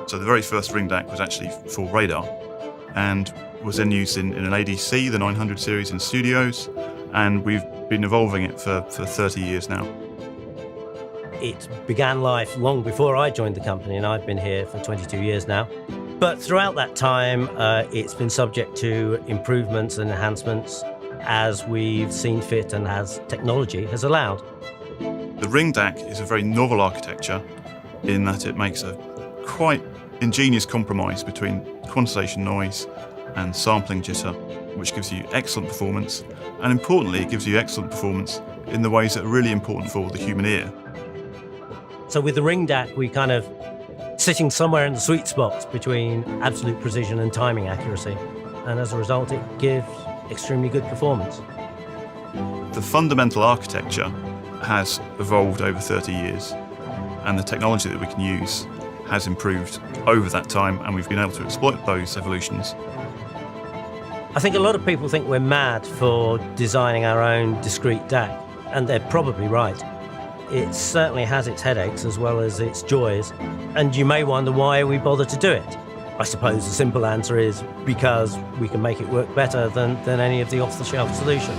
So the very first Ring DAC was actually for radar and was then used in an ADC, the 900 series in studios, and we've been evolving it for 30 years now. It began life long before I joined the company, and I've been here for 22 years now. But throughout that time, it's been subject to improvements and enhancements as we've seen fit and as technology has allowed. The Ring DAC is a very novel architecture in that it makes a quite ingenious compromise between quantization noise and sampling jitter, which gives you excellent performance, and importantly, it gives you excellent performance in the ways that are really important for the human ear. So with the Ring DAC, we kind of sitting somewhere in the sweet spots between absolute precision and timing accuracy, and as a result, it gives extremely good performance. The fundamental architecture has evolved over 30 years, and the technology that we can use has improved over that time, and we've been able to exploit those evolutions. I think a lot of people think we're mad for designing our own discrete DAC, and they're probably right. It certainly has its headaches as well as its joys, and you may wonder why we bother to do it. I suppose the simple answer is because we can make it work better than any of the off-the-shelf solutions.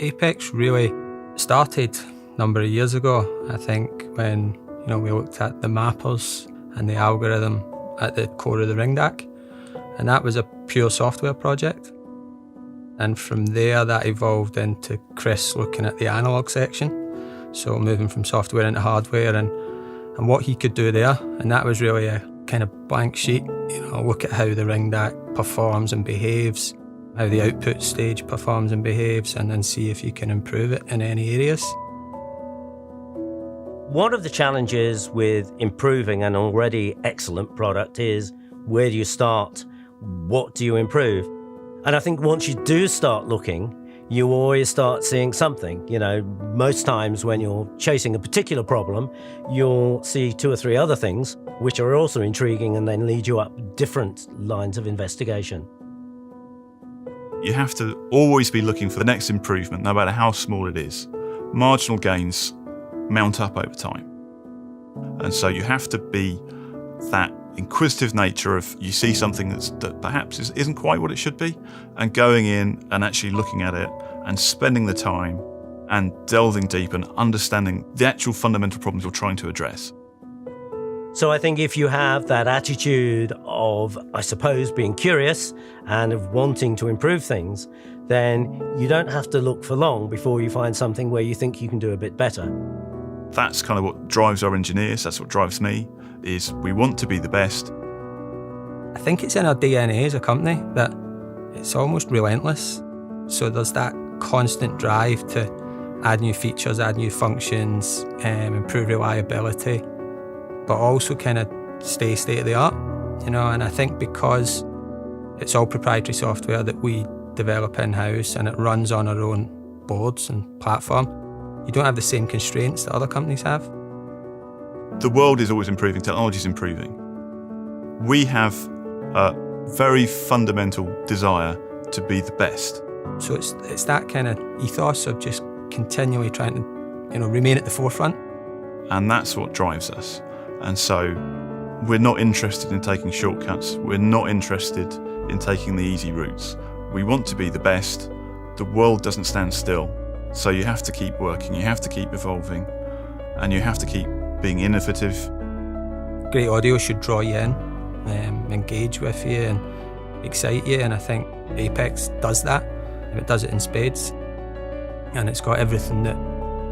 Apex really started a number of years ago, I think, when we looked at the mappers and the algorithm at the core of the Ring DAC, and that was a pure software project. And from there, that evolved into Chris looking at the analog section, so moving from software into hardware and what he could do there. And that was really a kind of blank sheet, look at how the Ring DAC performs and behaves, how the output stage performs and behaves, and then see if you can improve it in any areas. One of the challenges with improving an already excellent product is, where do you start? What do you improve? And I think once you do start looking, you always start seeing something. Most times when you're chasing a particular problem, you'll see 2 or 3 other things which are also intriguing and then lead you up different lines of investigation. You have to always be looking for the next improvement, no matter how small it is. Marginal gains mount up over time. And so you have to be that inquisitive nature of, you see something that perhaps isn't quite what it should be, and going in and actually looking at it and spending the time and delving deep and understanding the actual fundamental problems you're trying to address. So I think if you have that attitude of, I suppose, being curious and of wanting to improve things, then you don't have to look for long before you find something where you think you can do a bit better. That's kind of what drives our engineers, that's what drives me, is we want to be the best. I think it's in our DNA as a company that it's almost relentless. So there's that constant drive to add new features, add new functions, improve reliability, but also kind of stay state of the art, and I think because it's all proprietary software that we develop in-house and it runs on our own boards and platform, you don't have the same constraints that other companies have. The world is always improving, technology is improving. We have a very fundamental desire to be the best. So it's that kind of ethos of just continually trying to remain at the forefront. And that's what drives us. And so we're not interested in taking shortcuts. We're not interested in taking the easy routes. We want to be the best. The world doesn't stand still. So you have to keep working, you have to keep evolving, and you have to keep being innovative. Great audio should draw you in, engage with you and excite you, and I think Apex does that. It does it in spades. And it's got everything that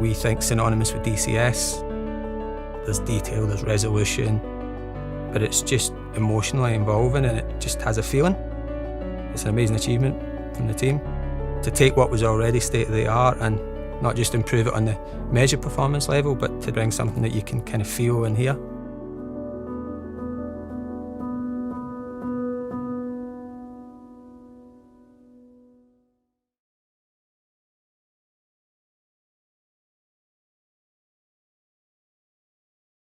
we think synonymous with dCS. There's detail, there's resolution, but it's just emotionally involving and it just has a feeling. It's an amazing achievement from the team to take what was already state of the art and not just improve it on the measured performance level, but to bring something that you can kind of feel and hear.